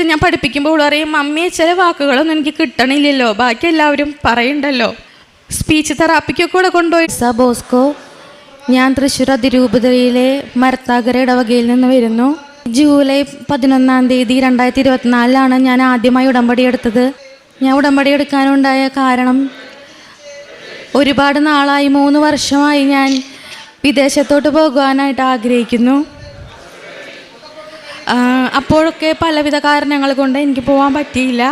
അടുത്ത് ഞാൻ പഠിപ്പിക്കുമ്പോൾ പറയും, മമ്മി ചില വാക്കുകളൊന്നും എനിക്ക് കിട്ടണില്ലല്ലോ, ബാക്കി എല്ലാവരും പറയണ്ടല്ലോ. സ്പീച്ച് തെറാപ്പിക്കൊക്കെ കൂടെ കൊണ്ടുപോയി. ബോസ്കോ, ഞാൻ തൃശ്ശൂർ അതിരൂപതയിലെ മരത്താകര ഇടവകയിൽ നിന്ന് വരുന്നു. ജൂലൈ 11 2024 ഞാൻ ആദ്യമായി ഉടമ്പടി എടുത്തത്. ഞാൻ ഉടമ്പടി എടുക്കാനുണ്ടായ കാരണം, ഒരുപാട് നാളായി, 3 വർഷമായി ഞാൻ വിദേശത്തോട്ട് പോകാനായിട്ട് ആഗ്രഹിക്കുന്നു. അപ്പോഴൊക്കെ പലവിധ കാരണങ്ങൾ കൊണ്ട് എനിക്ക് പോകാൻ പറ്റിയില്ല.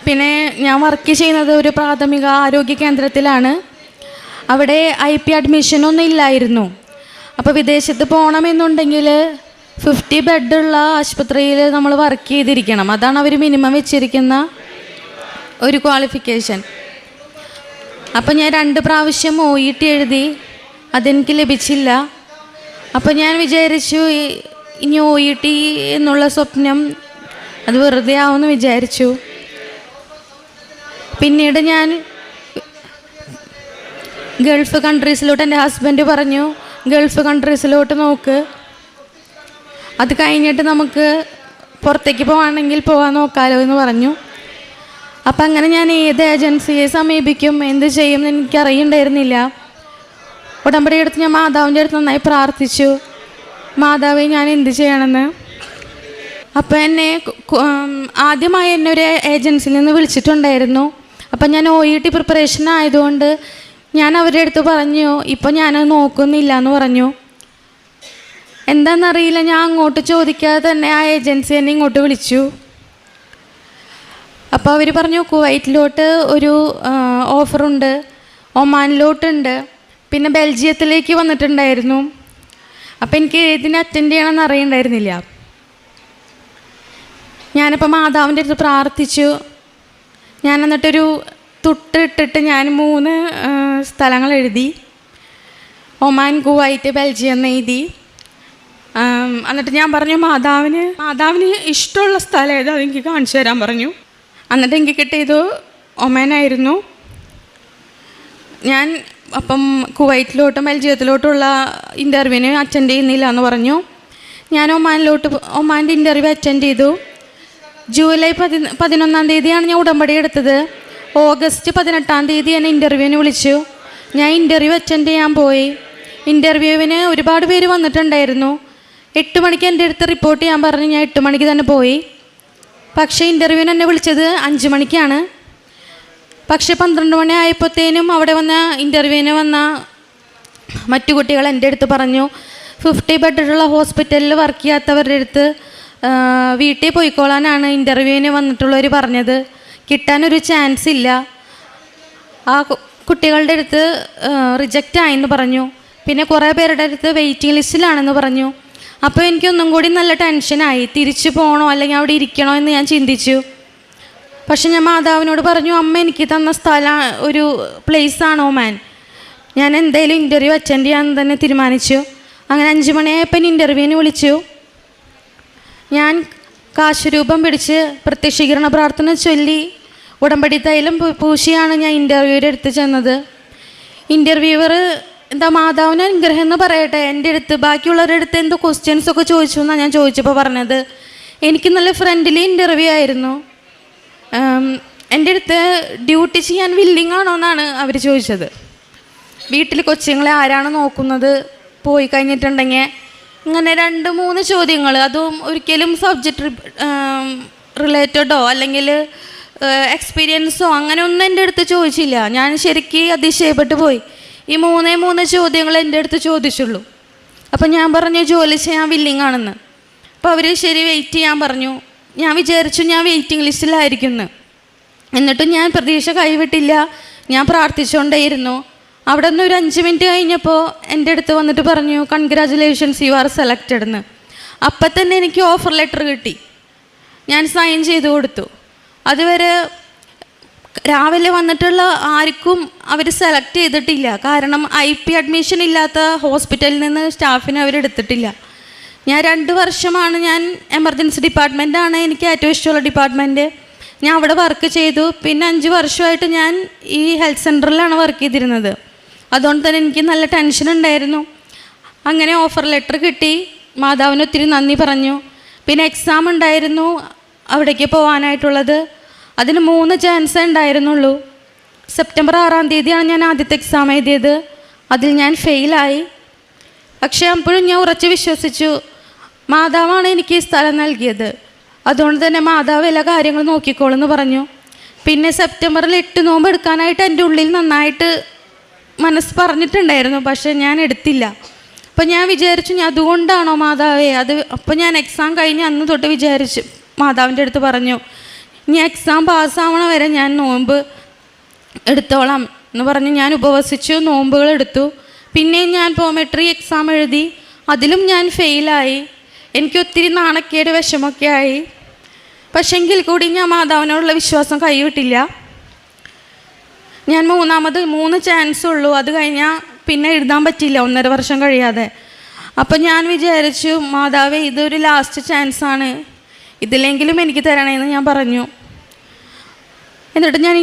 പിന്നെ ഞാൻ വർക്ക് ചെയ്യുന്നത് ഒരു പ്രാഥമിക ആരോഗ്യ കേന്ദ്രത്തിലാണ്. അവിടെ IP അഡ്മിഷനൊന്നും ഇല്ലായിരുന്നു. അപ്പോൾ വിദേശത്ത് പോകണമെന്നുണ്ടെങ്കിൽ 50 ബെഡുള്ള ആശുപത്രിയിൽ നമ്മൾ വർക്ക് ചെയ്തിരിക്കണം. അതാണ് അവർ മിനിമം വെച്ചിരിക്കുന്ന ഒരു ക്വാളിഫിക്കേഷൻ. അപ്പോൾ ഞാൻ 2 പ്രാവശ്യം OET എഴുതി, അതെനിക്ക് ലഭിച്ചില്ല. അപ്പോൾ ഞാൻ വിചാരിച്ചു, ഇനി OET എന്നുള്ള സ്വപ്നം അത് വെറുതെ ആവുമെന്ന് വിചാരിച്ചു. പിന്നീട് ഞാൻ ഗൾഫ് കൺട്രീസിലോട്ട്, എൻ്റെ ഹസ്ബൻഡ് പറഞ്ഞു, ഗൾഫ് കൺട്രീസിലോട്ട് നോക്ക്, അത് കഴിഞ്ഞിട്ട് നമുക്ക് പുറത്തേക്ക് പോകാണെങ്കിൽ പോകാൻ നോക്കാമല്ലോ എന്ന് പറഞ്ഞു. അപ്പം അങ്ങനെ ഞാൻ ഏത് ഏജൻസിയെ സമീപിക്കും, എന്ത് ചെയ്യും എന്ന് എനിക്കറിയണ്ടായിരുന്നില്ല. ഉടമ്പടി എടുത്ത് ഞാൻ മാതാവിൻ്റെ അടുത്ത് നന്നായി പ്രാർത്ഥിച്ചു, മാതാവേ ഞാൻ എന്ത് ചെയ്യണമെന്ന്. അപ്പോൾ എന്നെ ആദ്യമായി എന്നെ ഒരു ഏജൻസിയിൽ നിന്ന് വിളിച്ചിട്ടുണ്ടായിരുന്നു. അപ്പം ഞാൻ OET പ്രിപ്പറേഷൻ ആയതുകൊണ്ട് ഞാൻ അവരുടെ അടുത്ത് പറഞ്ഞു, ഇപ്പോൾ ഞാനത് നോക്കുന്നില്ല എന്ന് പറഞ്ഞു. എന്താണെന്നറിയില്ല, ഞാൻ അങ്ങോട്ട് ചോദിക്കാതെ തന്നെ ആ ഏജൻസി എന്നെ ഇങ്ങോട്ട് വിളിച്ചു. അപ്പോൾ അവർ പറഞ്ഞു, കുവൈറ്റിലോട്ട് ഒരു ഓഫറുണ്ട്, ഒമാനിലോട്ടുണ്ട്, പിന്നെ ബെൽജിയത്തിലേക്ക് വന്നിട്ടുണ്ടായിരുന്നു. അപ്പോൾ എനിക്ക് ഇതിന് അറ്റൻഡ് ചെയ്യണമെന്ന് അറിയണ്ടായിരുന്നില്ല. ഞാനിപ്പോൾ മാതാവിൻ്റെ അടുത്ത് പ്രാർത്ഥിച്ചു. ഞാൻ എന്നിട്ടൊരു തുട്ടിട്ടിട്ട് ഞാൻ 3 സ്ഥലങ്ങൾ എഴുതി, ഒമാൻ, കുവൈറ്റ്, ബെൽജിയം എന്ന് എഴുതി. എന്നിട്ട് ഞാൻ പറഞ്ഞു, മാതാവിന് ഇഷ്ടമുള്ള സ്ഥലം ഏതോ അതെനിക്ക് കാണിച്ചു തരാൻ പറഞ്ഞു. എന്നിട്ട് എനിക്ക് കിട്ടിയത് ഒമാനായിരുന്നു. ഞാൻ അപ്പം കുവൈറ്റിലോട്ടും ബെൽജിയത്തിലോട്ടുള്ള ഇൻ്റർവ്യൂവിന് അറ്റൻഡ് ചെയ്യുന്നില്ല എന്ന് പറഞ്ഞു. ഞാൻ ഒമാൻ്റെ ഇൻ്റർവ്യൂ അറ്റൻഡ് ചെയ്തു. ജൂലൈ 11 ഞാൻ ഉടമ്പടി എടുത്തത്. ഓഗസ്റ്റ് 18 എന്നെ ഇൻ്റർവ്യൂവിന് വിളിച്ചു. ഞാൻ ഇൻ്റർവ്യൂ അറ്റൻഡ് ചെയ്യാൻ പോയി. ഇൻ്റർവ്യൂവിന് ഒരുപാട് പേര് വന്നിട്ടുണ്ടായിരുന്നു. 8 മണിക്ക് എൻ്റെ അടുത്ത് റിപ്പോർട്ട് ചെയ്യാൻ പറഞ്ഞു. ഞാൻ 8 മണിക്ക് തന്നെ പോയി. പക്ഷേ ഇൻ്റർവ്യൂവിന് എന്നെ വിളിച്ചത് 5 മണിക്കാണ്. പക്ഷേ 12 മണി ആയപ്പോഴത്തേനും അവിടെ വന്ന ഇൻ്റർവ്യൂവിന് വന്ന മറ്റു കുട്ടികൾ എൻ്റെ അടുത്ത് പറഞ്ഞു, 50 ബെഡുള്ള ഹോസ്പിറ്റലിൽ വർക്ക് ചെയ്യാത്തവരുടെ അടുത്ത് വീട്ടിൽ പോയിക്കോളാനാണ് ഇൻ്റർവ്യൂവിന് വന്നിട്ടുള്ളവർ പറഞ്ഞത്, കിട്ടാനൊരു ചാൻസ് ഇല്ല. ആ കുട്ടികളുടെ അടുത്ത് റിജക്റ്റ് ആയെന്ന് പറഞ്ഞു. പിന്നെ കുറേ പേരുടെ അടുത്ത് വെയിറ്റിംഗ് ലിസ്റ്റിലാണെന്ന് പറഞ്ഞു. അപ്പോൾ എനിക്കൊന്നും കൂടി നല്ല ടെൻഷനായി, തിരിച്ചു പോകണോ അല്ലെങ്കിൽ അവിടെ ഇരിക്കണോ എന്ന് ഞാൻ ചിന്തിച്ചു. പക്ഷെ ഞാൻ മാതാവിനോട് പറഞ്ഞു, അമ്മ എനിക്ക് തന്ന സ്ഥലം ഒരു പ്ലേസാണ് ഒമാൻ, ഞാൻ എന്തായാലും ഇൻ്റർവ്യൂ അറ്റൻഡ് ചെയ്യാൻ തന്നെ തീരുമാനിച്ചു. അങ്ങനെ 5 മണിയായപ്പോൾ ഇൻ്റർവ്യൂവിന് വിളിച്ചു. ഞാൻ കാശുരൂപം പിടിച്ച് പ്രത്യക്ഷീകരണ പ്രാർത്ഥന ചൊല്ലി ഉടമ്പടി തൈലം പൂശിയാണ് ഞാൻ ഇൻ്റർവ്യൂവിൻ്റെ അടുത്ത് ചെന്നത്. ഇൻ്റർവ്യൂവർ എന്താ മാതാവിന് അനുഗ്രഹം എന്ന് പറയട്ടെ, എൻ്റെ അടുത്ത് ബാക്കിയുള്ളവരുടെ അടുത്ത് എന്തോ ക്വസ്റ്റ്യൻസൊക്കെ ചോദിച്ചു എന്നാണ് ഞാൻ ചോദിച്ചപ്പോൾ പറഞ്ഞത്. എനിക്ക് നല്ല ഫ്രണ്ട്ലി ഇൻ്റർവ്യൂ ആയിരുന്നു. എൻ്റെ അടുത്ത് ഡ്യൂട്ടി ചെയ്യാൻ വില്ലിങ് ആണോ എന്നാണ് അവർ ചോദിച്ചത്. വീട്ടിൽ കൊച്ചുങ്ങളെ ആരാണ് നോക്കുന്നത്, പോയി കഴിഞ്ഞിട്ടുണ്ടെങ്കിൽ ഇങ്ങനെ 2-3 ചോദ്യങ്ങൾ. അതും ഒരിക്കലും സബ്ജക്റ്റ് റിലേറ്റഡോ അല്ലെങ്കിൽ എക്സ്പീരിയൻസോ അങ്ങനെ ഒന്നും എൻ്റെ അടുത്ത് ചോദിച്ചില്ല. ഞാൻ ശരിക്കും അതിശയപ്പെട്ടു പോയി. ഈ 3 ചോദ്യങ്ങൾ എൻ്റെ അടുത്ത് ചോദിച്ചുള്ളൂ. അപ്പം ഞാൻ പറഞ്ഞു ജോലി ചെയ്യാൻ വില്ലിങ് ആണെന്ന്. അപ്പോൾ അവർ ശരി വെയിറ്റ് ചെയ്യാൻ പറഞ്ഞു. ഞാൻ വിചാരിച്ചു ഞാൻ വെയിറ്റിംഗ് ലിസ്റ്റിലായിരിക്കുന്നു. എന്നിട്ടും ഞാൻ പ്രതീക്ഷ കൈവിട്ടില്ല. ഞാൻ പ്രാർത്ഥിച്ചുകൊണ്ടേയിരുന്നു. അവിടെ നിന്ന് ഒരു 5 മിനിറ്റ് കഴിഞ്ഞപ്പോൾ എൻ്റെ അടുത്ത് വന്നിട്ട് പറഞ്ഞു, കൺഗ്രാജുലേഷൻസ്, യു ആർ സെലക്റ്റഡ് എന്ന്. അപ്പം തന്നെ എനിക്ക് ഓഫർ ലെറ്റർ കിട്ടി. ഞാൻ സൈൻ ചെയ്ത് കൊടുത്തു. അതുവരെ രാവിലെ വന്നിട്ടുള്ള ആർക്കും അവർ സെലക്ട് ചെയ്തിട്ടില്ല. കാരണം IP അഡ്മിഷൻ ഇല്ലാത്ത ഹോസ്പിറ്റലിൽ നിന്ന് സ്റ്റാഫിനെ അവരെടുത്തിട്ടില്ല. ഞാൻ 2 വർഷമാണ്, ഞാൻ എമർജൻസി ഡിപ്പാർട്ട്മെൻറ്റാണ് എനിക്ക് ഏറ്റവും ഇഷ്ടമുള്ള ഡിപ്പാർട്ട്മെൻറ്റ്. ഞാൻ അവിടെ വർക്ക് ചെയ്തു. പിന്നെ 5 വർഷമായിട്ട് ഞാൻ ഈ ഹെൽത്ത് സെൻറ്ററിലാണ് വർക്ക് ചെയ്തിരുന്നത്. അതുകൊണ്ട് തന്നെ എനിക്ക് നല്ല ടെൻഷൻ ഉണ്ടായിരുന്നു. അങ്ങനെ ഓഫർ ലെറ്റർ കിട്ടി. മാതാവിന് ഒത്തിരി നന്ദി പറഞ്ഞു. പിന്നെ എക്സാം ഉണ്ടായിരുന്നു അവിടേക്ക് പോകാനായിട്ടുള്ളത്. അതിന് 3 ചാൻസേ ഉണ്ടായിരുന്നുള്ളൂ. സെപ്റ്റംബർ 6-ാം തീയതിയാണ് ഞാൻ ആദ്യത്തെ എക്സാം എഴുതിയത്. അതിൽ ഞാൻ ഫെയിലായി. പക്ഷേ അപ്പോഴും ഞാൻ ഉറച്ച് വിശ്വസിച്ചു, മാതാവാണ് എനിക്ക് ഈ സ്ഥലം നൽകിയത്, അതുകൊണ്ട് തന്നെ മാതാവ് എല്ലാ കാര്യങ്ങളും നോക്കിക്കോളെന്ന് പറഞ്ഞു. പിന്നെ സെപ്റ്റംബറിൽ 8 നോമ്പ് എടുക്കാനായിട്ട് എൻ്റെ ഉള്ളിൽ നന്നായിട്ട് മനസ്സ് പറഞ്ഞിട്ടുണ്ടായിരുന്നു, പക്ഷേ ഞാൻ എടുത്തില്ല. അപ്പം ഞാൻ വിചാരിച്ചു, ഞാൻ അതുകൊണ്ടാണോ മാതാവേ അത്. അപ്പം ഞാൻ എക്സാം കഴിഞ്ഞ് അന്ന് തൊട്ട് വിചാരിച്ചു, മാതാവിൻ്റെ അടുത്ത് പറഞ്ഞു, ഇനി എക്സാം പാസ്സാവണ വരെ ഞാൻ നോമ്പ് എടുത്തോളാം എന്ന് പറഞ്ഞ് ഞാൻ ഉപവസിച്ചു, നോമ്പുകൾ എടുത്തു. പിന്നെയും ഞാൻ പോമെട്രി എക്സാം എഴുതി, അതിലും ഞാൻ ഫെയിലായി. എനിക്ക് ഒത്തിരി നാണക്കേട് വിഷമൊക്കെ ആയി. പക്ഷേ എങ്കിൽ കൂടി ഞാൻ മാതാവിനോടുള്ള വിശ്വാസം കൈവിട്ടില്ല. ഞാൻ 3 ചാൻസ് ഉള്ളൂ, അത് കഴിഞ്ഞാൽ പിന്നെ എഴുതാൻ പറ്റില്ല 1.5 വർഷം കഴിയാതെ. അപ്പം ഞാൻ വിചാരിച്ചു, മാതാവേ ഇതൊരു ലാസ്റ്റ് ചാൻസാണ്, ഇതിലെങ്കിലും എനിക്ക് തരണേന്ന് ഞാൻ പറഞ്ഞു. എന്നിട്ട് ഞാൻ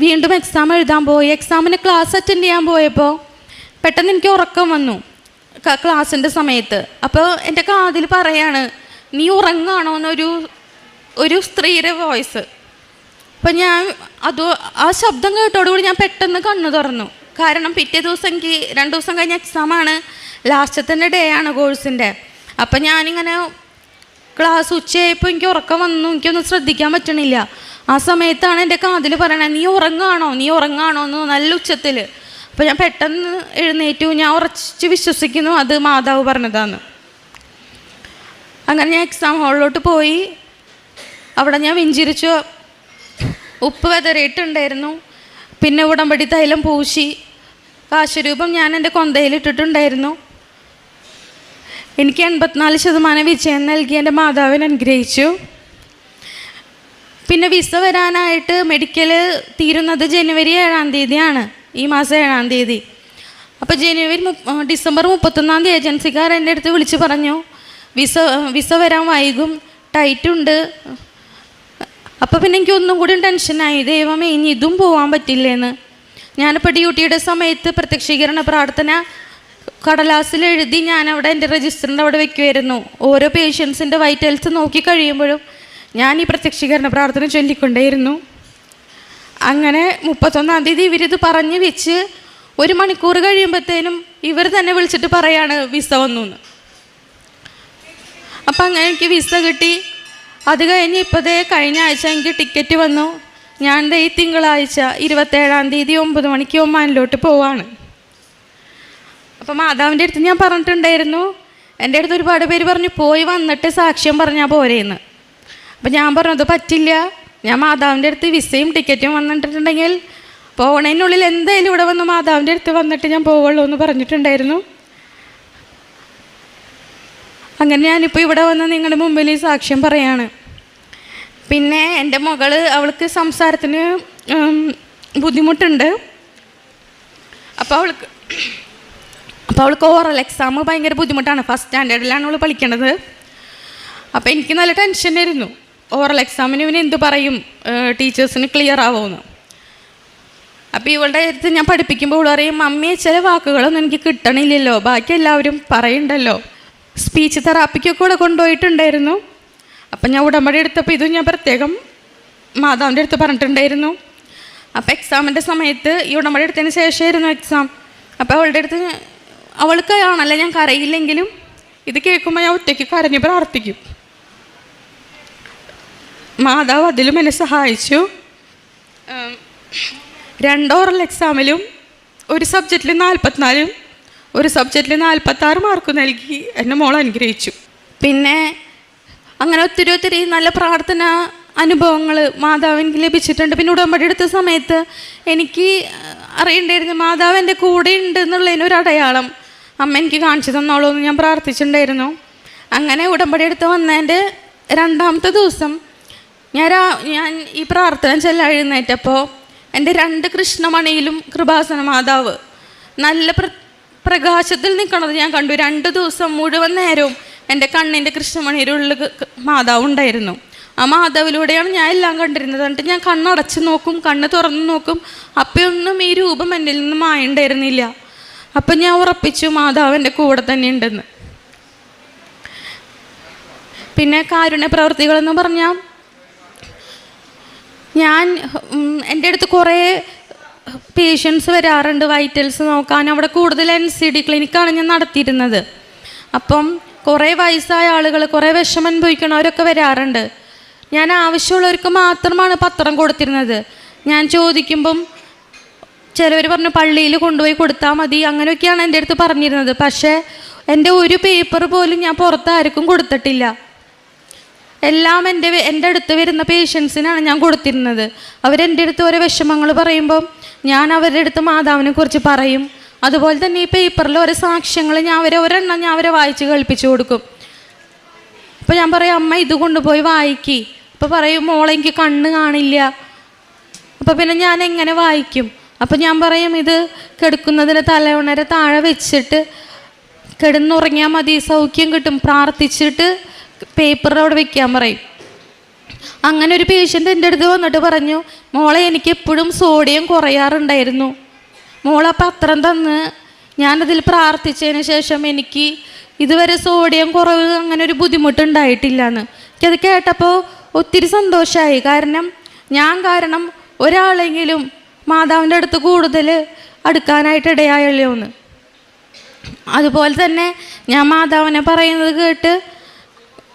വീണ്ടും എക്സാം എഴുതാൻ പോയി. എക്സാമിന് ക്ലാസ് അറ്റൻഡ് ചെയ്യാൻ പോയപ്പോൾ പെട്ടെന്ന് എനിക്ക് ഉറക്കം വന്നു ക്ലാസ്സിൻ്റെ സമയത്ത്. അപ്പോൾ എൻ്റെ കാതിൽ പറയാണ്, നീ ഉറങ്ങാണോ എന്നൊരു സ്ത്രീയുടെ വോയിസ്. അപ്പം ഞാൻ ആ ശബ്ദം കേട്ടോടുകൂടി ഞാൻ പെട്ടെന്ന് കണ്ണു തുറന്നു. കാരണം പിറ്റേ ദിവസം എനിക്ക് 2 ദിവസം കഴിഞ്ഞ എക്സാമാണ്, ലാസ്റ്റത്തെ ഡേ ആണ് കോഴ്സിൻ്റെ. അപ്പം ഞാനിങ്ങനെ ക്ലാസ് ഉച്ചയായപ്പോൾ എനിക്ക് ഉറക്കം വന്നു, എനിക്കൊന്നും ശ്രദ്ധിക്കാൻ പറ്റണില്ല. ആ സമയത്താണ് എൻ്റെ കാതിൽ പറയണത്, നീ ഉറങ്ങാണോ എന്ന് നല്ല ഉച്ചത്തിൽ. അപ്പോൾ ഞാൻ പെട്ടെന്ന് എഴുന്നേറ്റു. ഞാൻ ഉറച്ച് വിശ്വസിക്കുന്നു അത് മാതാവ് പറഞ്ഞതാണ്. അങ്ങനെ ഞാൻ എക്സാം ഹാളിലോട്ട് പോയി. അവിടെ ഞാൻ വെഞ്ചിരിച്ചു, ഉപ്പ് വെതറിയിട്ടുണ്ടായിരുന്നു, പിന്നെ ഉടമ്പടി തൈലം പൂശി, കാശരൂപം ഞാൻ എൻ്റെ കൊന്തയിലിട്ടിട്ടുണ്ടായിരുന്നു. എനിക്ക് 84% വിജയം നൽകി എൻ്റെ മാതാവിനെ അനുഗ്രഹിച്ചു. പിന്നെ വിസ വരാനായിട്ട് മെഡിക്കൽ തീരുന്നത് ജനുവരി 7-ാം തീയതിയാണ്, ഈ മാസം 7-ാം തീയതി. അപ്പോൾ ഡിസംബർ 31-ാം തീയതി ഏജൻസിക്കാർ എൻ്റെ അടുത്ത് വിളിച്ച് പറഞ്ഞു, വിസ വരാൻ വൈകും, ടൈറ്റുണ്ട്. അപ്പോൾ പിന്നെ എനിക്ക് ഒന്നും കൂടി ടെൻഷനായി, ദൈവമേ ഇനി ഇതും പോകാൻ പറ്റില്ലേന്ന്. ഞാനിപ്പോൾ ഡ്യൂട്ടിയുടെ സമയത്ത് പ്രത്യക്ഷീകരണ പ്രാർത്ഥന കടലാസിൽ എഴുതി ഞാനവിടെ എൻ്റെ രജിസ്റ്ററിൻ്റെ അവിടെ വെക്കുമായിരുന്നു. ഓരോ പേഷ്യൻസിൻ്റെ വൈറ്റൽസ് നോക്കി കഴിയുമ്പോഴും ഞാൻ ഈ പ്രത്യക്ഷീകരണ പ്രാർത്ഥന ചൊല്ലിക്കൊണ്ടേയിരുന്നു. അങ്ങനെ 31-ാം തീയതി ഇവരിത് പറഞ്ഞ് വെച്ച് 1 മണിക്കൂർ കഴിയുമ്പോഴത്തേനും ഇവർ തന്നെ വിളിച്ചിട്ട് പറയാണ് വിസ വന്നു എന്ന്. അപ്പം അങ്ങനെ എനിക്ക് വിസ കിട്ടി. അത് കഴിഞ്ഞ് കഴിഞ്ഞ ആഴ്ച എനിക്ക് ടിക്കറ്റ് വന്നു. ഞാൻ ഈ തിങ്കളാഴ്ച 27-ാം തീയതി 9 മണിക്ക് ഒമാനിലോട്ട് പോവാണ്. അപ്പം മാതാവിൻ്റെ അടുത്ത് ഞാൻ പറഞ്ഞിട്ടുണ്ടായിരുന്നു, എൻ്റെ അടുത്ത് ഒരുപാട് പേര് പറഞ്ഞു പോയി വന്നിട്ട് സാക്ഷ്യം പറഞ്ഞാൽ പോരേന്ന്. അപ്പം ഞാൻ പറഞ്ഞത് പറ്റില്ല, ഞാൻ മാതാവിൻ്റെ അടുത്ത് വിസയും ടിക്കറ്റും വന്നിട്ടുണ്ടെങ്കിൽ പോകണതിനുള്ളിൽ എന്തായാലും ഇവിടെ വന്ന് മാതാവിൻ്റെ അടുത്ത് വന്നിട്ട് ഞാൻ പോവുള്ളൂ എന്ന് പറഞ്ഞിട്ടുണ്ടായിരുന്നു. അങ്ങനെ ഞാനിപ്പോൾ ഇവിടെ വന്ന് നിങ്ങളുടെ മുമ്പിൽ ഈ സാക്ഷ്യം പറയാണ്. പിന്നെ എൻ്റെ മകള്, അവൾക്ക് സംസാരത്തിന് ബുദ്ധിമുട്ടുണ്ട്. അപ്പോൾ അവൾക്ക് ഓറൽ എക്സാം ഭയങ്കര ബുദ്ധിമുട്ടാണ്. ഫസ്റ്റ് സ്റ്റാൻഡേർഡിലാണ് അവൾ പഠിക്കേണ്ടത്. അപ്പോൾ എനിക്ക് നല്ല ടെൻഷനായിരുന്നു, ഓറൽ എക്സാമിന് ഇവന് എന്ത് പറയും, ടീച്ചേഴ്സിന് ക്ലിയർ ആവുമെന്ന്. അപ്പോൾ ഇവളുടെ അടുത്ത് ഞാൻ പഠിപ്പിക്കുമ്പോൾ ഇവൾ പറയും, മമ്മി ചില വാക്കുകളൊന്നും എനിക്ക് കിട്ടണില്ലല്ലോ, ബാക്കി എല്ലാവരും പറയുന്നുണ്ടല്ലോ. സ്പീച്ച് തെറാപ്പിക്കൊക്കെ ഇവിടെ കൊണ്ടുപോയിട്ടുണ്ടായിരുന്നു. അപ്പം ഞാൻ ഉടമ്പടി എടുത്തപ്പോൾ ഇതും ഞാൻ പ്രത്യേകം മാതാവിൻ്റെ അടുത്ത് പറഞ്ഞിട്ടുണ്ടായിരുന്നു. അപ്പോൾ എക്സാമിൻ്റെ സമയത്ത് ഈ ഉടമ്പടി എടുത്തതിന് ശേഷമായിരുന്നു എക്സാം. അപ്പോൾ അവളുടെ അടുത്ത് അവൾക്ക് ആണല്ലോ ഞാൻ കരയില്ലെങ്കിലും ഇത് കേൾക്കുമ്പോൾ ഞാൻ ഒറ്റയ്ക്ക് കരഞ്ഞ് പ്രാർത്ഥിക്കും. മാതാവ് അതിലും എന്നെ സഹായിച്ചു. 2 ഓറൽ എക്സാമിലും ഒരു സബ്ജക്റ്റിൽ 44 ഒരു സബ്ജക്റ്റിൽ 46 മാർക്ക് നൽകി എന്നെ മോൾ അനുഗ്രഹിച്ചു. പിന്നെ അങ്ങനെ ഒത്തിരി നല്ല പ്രാർത്ഥന അനുഭവങ്ങൾ മാതാവിന് ലഭിച്ചിട്ടുണ്ട്. പിന്നെ ഉടമ്പടി എടുത്ത സമയത്ത് എനിക്ക് അറിയണ്ടായിരുന്നു മാതാവ് എൻ്റെ കൂടെ ഉണ്ട് എന്നുള്ളതിനൊരു അടയാളം അമ്മ എനിക്ക് കാണിച്ചു തന്നോളൂ എന്ന് ഞാൻ പ്രാർത്ഥിച്ചിട്ടുണ്ടായിരുന്നു. അങ്ങനെ ഉടമ്പടി എടുത്ത് വന്നതിൻ്റെ 2-ാമത്തെ ദിവസം ഞാൻ ഈ പ്രാർത്ഥന ചൊല്ലാൻ എഴുന്നേറ്റപ്പോൾ എൻ്റെ 2 കൃഷ്ണമണിയിലും കൃപാസന മാതാവ് നല്ല പ്രകാശത്തിൽ നിൽക്കണത് ഞാൻ കണ്ടു. 2 ദിവസം മുഴുവൻ നേരവും എൻ്റെ കണ്ണിൻ്റെ കൃഷ്ണമണിയിലുള്ള മാതാവ് ഉണ്ടായിരുന്നു. ആ മാതാവിലൂടെയാണ് ഞാൻ എല്ലാം കണ്ടിരുന്നത്. എന്നിട്ട് ഞാൻ കണ്ണടച്ച് നോക്കും, കണ്ണ് തുറന്ന് നോക്കും, അപ്പോഴൊന്നും ഈ രൂപം എന്നിൽ നിന്ന് മായുണ്ടായിരുന്നില്ല. അപ്പം ഞാൻ ഉറപ്പിച്ചു മാതാവ് എൻ്റെ കൂടെ തന്നെ ഉണ്ടെന്ന്. പിന്നെ കാരുണ്യ പ്രവർത്തികളെന്ന് പറഞ്ഞാൽ ഞാൻ എൻ്റെ അടുത്ത് കുറേ പേഷ്യൻസ് വരാറുണ്ട് വൈറ്റൽസ് നോക്കാൻ. അവിടെ കൂടുതൽ NCD ക്ലിനിക്കാണ് ഞാൻ നടത്തിയിരുന്നത്. അപ്പം കുറേ വയസ്സായ ആളുകൾ, കുറേ വിഷമം അനുഭവിക്കണവരൊക്കെ വരാറുണ്ട്. ഞാൻ ആവശ്യമുള്ളവർക്ക് മാത്രമാണ് പത്രം കൊടുത്തിരുന്നത്. ഞാൻ ചോദിക്കുമ്പം ചിലവർ പറഞ്ഞു പള്ളിയിൽ കൊണ്ടുപോയി കൊടുത്താൽ മതി, അങ്ങനെയൊക്കെയാണ് എൻ്റെ അടുത്ത് പറഞ്ഞിരുന്നത്. പക്ഷേ എൻ്റെ ഒരു പേപ്പർ പോലും ഞാൻ പുറത്ത് ആർക്കും കൊടുത്തിട്ടില്ല. എല്ലാം എൻ്റെ അടുത്ത് വരുന്ന പേഷ്യൻസിനാണ് ഞാൻ കൊടുത്തിരുന്നത്. അവരെൻ്റെ അടുത്ത് ഓരോ വിഷമങ്ങൾ പറയുമ്പം ഞാൻ അവരുടെ അടുത്ത് മാതാവിനെ കുറിച്ച് പറയും. അതുപോലെ തന്നെ ഈ പേപ്പറിൽ ഓരോ സാക്ഷ്യങ്ങൾ ഞാൻ അവരെ വായിച്ച് കേൾപ്പിച്ചു കൊടുക്കും. അപ്പോൾ ഞാൻ പറയും, അമ്മ ഇത് കൊണ്ടുപോയി വായിക്കി. അപ്പോൾ പറയും, മോളെ എനിക്ക് കണ്ണ് കാണില്ല. അപ്പോൾ പിന്നെ ഞാൻ എങ്ങനെ വായിക്കും? അപ്പോൾ ഞാൻ പറയും, ഇത് കിടക്കുന്നതിന് തലയുണരെ താഴെ വെച്ചിട്ട് കിടന്നുറങ്ങിയാൽ മതി, സൗഖ്യം കിട്ടും, പ്രാർത്ഥിച്ചിട്ട് പേപ്പറിൽ അവിടെ വെക്കാൻ പറയും. അങ്ങനെ ഒരു പേഷ്യൻ്റ് എൻ്റെ അടുത്ത് വന്നിട്ട് പറഞ്ഞു, മോളെ എനിക്ക് എപ്പോഴും സോഡിയം കുറയാറുണ്ടായിരുന്നു. മോളെ പത്രം തന്ന് ഞാനതിൽ പ്രാർത്ഥിച്ചതിന് ശേഷം എനിക്ക് ഇതുവരെ സോഡിയം കുറവ് അങ്ങനെ ഒരു ബുദ്ധിമുട്ടുണ്ടായിട്ടില്ല എന്ന്. എനിക്കത് കേട്ടപ്പോൾ ഒത്തിരി സന്തോഷമായി. കാരണം ഒരാളെങ്കിലും മാതാവിൻ്റെ അടുത്ത് കൂടുതൽ അടുക്കാനായിട്ട് ഇടയായല്ലോ എന്ന്. അതുപോലെ തന്നെ ഞാൻ മാതാവിനെ പറയുന്നത് കേട്ട്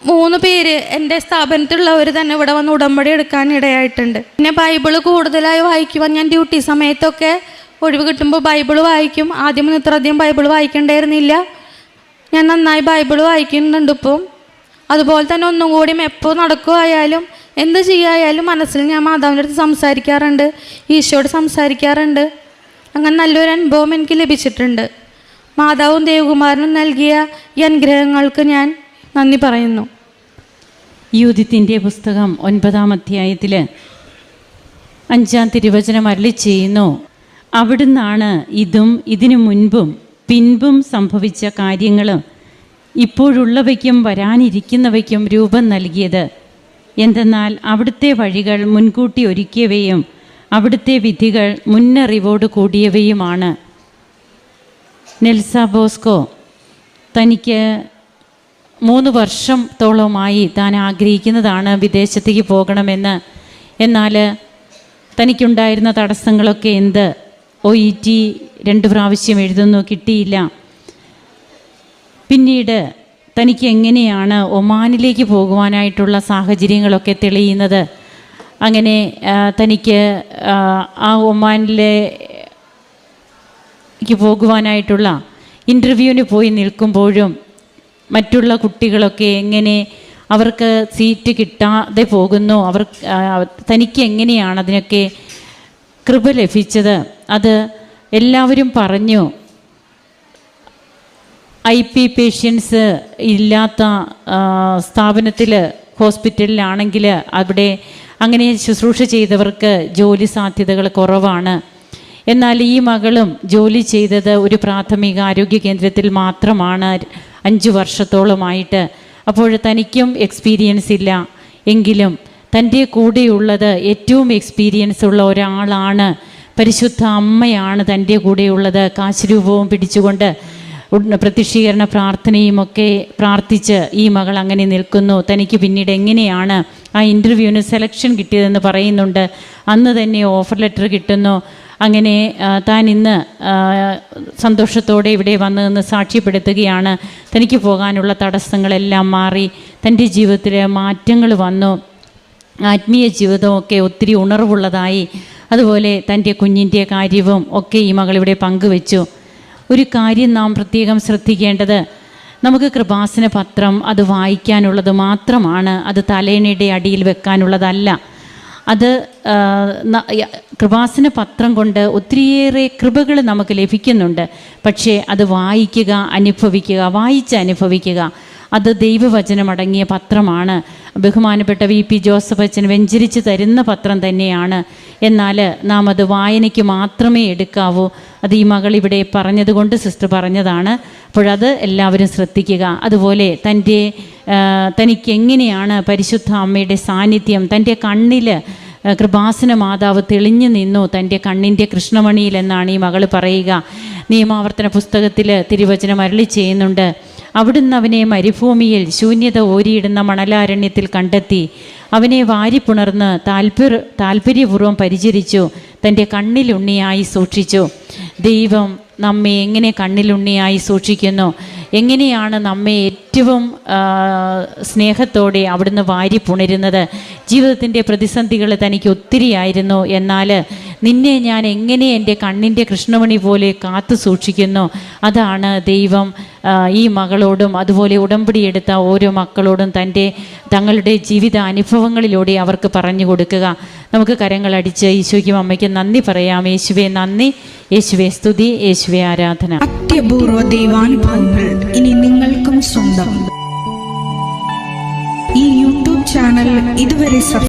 3 പേര് എൻ്റെ സ്ഥാപനത്തിലുള്ളവർ തന്നെ ഇവിടെ വന്ന് ഉടമ്പടി എടുക്കാൻ ഇടയായിട്ടുണ്ട്. പിന്നെ ബൈബിള് കൂടുതലായി വായിക്കുവാൻ ഞാൻ ഡ്യൂട്ടി സമയത്തൊക്കെ ഒഴിവ് കിട്ടുമ്പോൾ ബൈബിള് വായിക്കും. ആദ്യമൊന്നും ഇത്രയധികം ബൈബിള് വായിക്കണ്ടായിരുന്നില്ല. ഞാൻ നന്നായി ബൈബിള് വായിക്കുന്നുണ്ട് ഇപ്പോൾ. അതുപോലെ തന്നെ ഒന്നും കൂടി എപ്പോൾ നടക്കുകയായാലും എന്ത് ചെയ്യായാലും മനസ്സിൽ ഞാൻ മാതാവിൻ്റെ അടുത്ത് സംസാരിക്കാറുണ്ട്, ഈശോയോട് സംസാരിക്കാറുണ്ട്. അങ്ങനെ നല്ലൊരു അനുഭവം എനിക്ക് ലഭിച്ചിട്ടുണ്ട്. മാതാവും ദേവകുമാരനും നൽകിയ ഈ അനുഗ്രഹങ്ങൾക്ക് ഞാൻ നന്ദി പറയുന്നു. യൂതിത്തിൻ്റെ പുസ്തകം 9-ാം അധ്യായത്തിൽ 5-ാം തിരുവചനം അരുളി ചെയ്യുന്നു, അവിടുന്നാണ് ഇതും ഇതിനു മുൻപും പിൻപും സംഭവിച്ച കാര്യങ്ങളും ഇപ്പോഴുള്ളവയ്ക്കും വരാനിരിക്കുന്നവയ്ക്കും രൂപം നൽകിയത്. എന്തെന്നാൽ അവിടുത്തെ വഴികൾ മുൻകൂട്ടി ഒരുക്കിയവയും അവിടുത്തെ വിധികൾ മുന്നറിവോട് കൂടിയവയുമാണ്. നെൽസ ബോസ്കോ തനിക്ക് 3 വർഷത്തോളമായി താൻ ആഗ്രഹിക്കുന്നതാണ് വിദേശത്തേക്ക് പോകണമെന്ന്. എന്നാൽ തനിക്കുണ്ടായിരുന്ന തടസ്സങ്ങളൊക്കെ എന്ത്? OET 2 പ്രാവശ്യം എഴുതുന്നു, കിട്ടിയില്ല. പിന്നീട് തനിക്ക് എങ്ങനെയാണ് ഒമാനിലേക്ക് പോകുവാനായിട്ടുള്ള സാഹചര്യങ്ങളൊക്കെ തെളിയുന്നത്? അങ്ങനെ തനിക്ക് ആ ഒമാനിലേക്ക് പോകുവാനായിട്ടുള്ള ഇൻ്റർവ്യൂവിന് പോയി നിൽക്കുമ്പോഴും മറ്റുള്ള കുട്ടികളൊക്കെ എങ്ങനെ അവർക്ക് സീറ്റ് കിട്ടാതെ പോകുന്നു, തനിക്ക് എങ്ങനെയാണ് അതിനൊക്കെ കൃപ ലഭിച്ചത്? അത് എല്ലാവരും പറഞ്ഞു. IP പേഷ്യൻസ് ഇല്ലാത്ത സ്ഥാപനത്തിൽ, ഹോസ്പിറ്റലിലാണെങ്കിൽ അവിടെ അങ്ങനെ ശുശ്രൂഷ ചെയ്തവർക്ക് ജോലി സാധ്യതകൾ കുറവാണ്. എന്നാൽ ഈ മകളും ജോലി ചെയ്തത് ഒരു പ്രാഥമിക ആരോഗ്യ കേന്ദ്രത്തിൽ മാത്രമാണ് 5 വർഷത്തോളമായിട്ട്. അപ്പോൾ തനിക്കും എക്സ്പീരിയൻസ് ഇല്ല. എങ്കിലും തൻ്റെ കൂടെയുള്ളത് ഏറ്റവും എക്സ്പീരിയൻസ് ഉള്ള ഒരാളാണ്, പരിശുദ്ധ അമ്മയാണ് തൻ്റെ കൂടെയുള്ളത്. കാശുരൂപവും പിടിച്ചുകൊണ്ട് പ്രത്യക്ഷീകരണ പ്രാർത്ഥനയുമൊക്കെ പ്രാർത്ഥിച്ച് ഈ മകൾ അങ്ങനെ നിൽക്കുന്നു. തനിക്ക് പിന്നീട് എങ്ങനെയാണ് ആ ഇൻ്റർവ്യൂവിന് സെലക്ഷൻ കിട്ടിയതെന്ന് പറയുന്നുണ്ട്. അന്ന് തന്നെ ഓഫർ ലെറ്റർ കിട്ടുന്നു. അങ്ങനെ താൻ ഇന്ന് സന്തോഷത്തോടെ ഇവിടെ വന്ന് നിന്ന് സാക്ഷ്യപ്പെടുത്തുകയാണ്. തനിക്ക് പോകാനുള്ള തടസ്സങ്ങളെല്ലാം മാറി, തൻ്റെ ജീവിതത്തിൽ മാറ്റങ്ങൾ വന്നു, ആത്മീയ ജീവിതമൊക്കെ ഒത്തിരി ഉണർവുള്ളതായി. അതുപോലെ തൻ്റെ കുഞ്ഞിൻ്റെ കാര്യവും ഒക്കെ ഈ മകളിവിടെ പങ്കുവെച്ചു. ഒരു കാര്യം നാം പ്രത്യേകം ശ്രദ്ധിക്കേണ്ടത്, നമുക്ക് കൃപാസന പത്രം അത് വായിക്കാനുള്ളത് മാത്രമാണ്, അത് തലേണയുടെ അടിയിൽ വെക്കാനുള്ളതല്ല. അത് കൃപാസന പത്രം കൊണ്ട് ഒത്തിരിയേറെ കൃപകൾ നമുക്ക് ലഭിക്കുന്നുണ്ട്. പക്ഷേ അത് വായിക്കുക, അനുഭവിക്കുക, വായിച്ച് അനുഭവിക്കുക. അത് ദൈവവചനമടങ്ങിയ പത്രമാണ്. ബഹുമാനപ്പെട്ട VP ജോസഫ് അച്ഛൻ വെഞ്ചരിച്ച് തരുന്ന പത്രം തന്നെയാണ്. എന്നാൽ നാം അത് വായനയ്ക്ക് മാത്രമേ എടുക്കാവൂ. അത് ഈ മകൾ ഇവിടെ പറഞ്ഞതുകൊണ്ട് സിസ്റ്റർ പറഞ്ഞതാണ്. അപ്പോഴത് എല്ലാവരും ശ്രദ്ധിക്കുക. അതുപോലെ തനിക്ക് എങ്ങനെയാണ് പരിശുദ്ധ അമ്മയുടെ സാന്നിധ്യം, തൻ്റെ കണ്ണിൽ കൃപാസന മാതാവ് തെളിഞ്ഞു നിന്നു, തൻ്റെ കണ്ണിൻ്റെ കൃഷ്ണമണിയിൽ എന്നാണ് ഈ മകൾ പറയുക. നിയമാവർത്തന പുസ്തകത്തിൽ തിരുവചനം അരുളി ചെയ്യുന്നുണ്ട്, അവിടുന്ന് അവനെ മരുഭൂമിയിൽ ശൂന്യത ഓരിയിടുന്ന മണലാരണ്യത്തിൽ കണ്ടെത്തി. അവനെ വാരിപ്പുണർന്ന് താല്പര്യപൂർവ്വം പരിചരിച്ചു, തൻ്റെ കണ്ണിലുണ്ണിയായി സൂക്ഷിച്ചു. ദൈവം നമ്മെ എങ്ങനെ കണ്ണിലുണ്ണിയായി സൂക്ഷിക്കുന്നു, എങ്ങനെയാണ് നമ്മെ ഏറ്റവും സ്നേഹത്തോടെ അവിടുന്ന് വാരി പുണരുന്നത്. ജീവിതത്തിൻ്റെ പ്രതിസന്ധികൾ തനിക്ക് ഒത്തിരിയായിരുന്നു. എന്നാൽ നിന്നെ ഞാൻ എങ്ങനെ എൻ്റെ കണ്ണിൻ്റെ കൃഷ്ണമണി പോലെ കാത്തു സൂക്ഷിക്കുന്നു, അതാണ് ദൈവം ഈ മകളോടും അതുപോലെ ഉടമ്പടിയെടുത്ത ഓരോ മക്കളോടും തങ്ങളുടെ ജീവിത അനുഭവങ്ങളിലൂടെ അവർക്ക് പറഞ്ഞു കൊടുക്കുക. നമുക്ക് കരങ്ങളടിച്ച് ഈശോയ്ക്കും അമ്മയ്ക്കും നന്ദി പറയാം. യേശുവേ നന്ദി, യേശുവേ സ്തുതി, യേശുവേ ആരാധന. അത്യപൂർവ ദൈവാനുഭവങ്ങൾ ഇനി നിങ്ങൾക്കും സ്വന്തം. ഈ യൂട്യൂബ് ചാനൽ ഇതുവരെ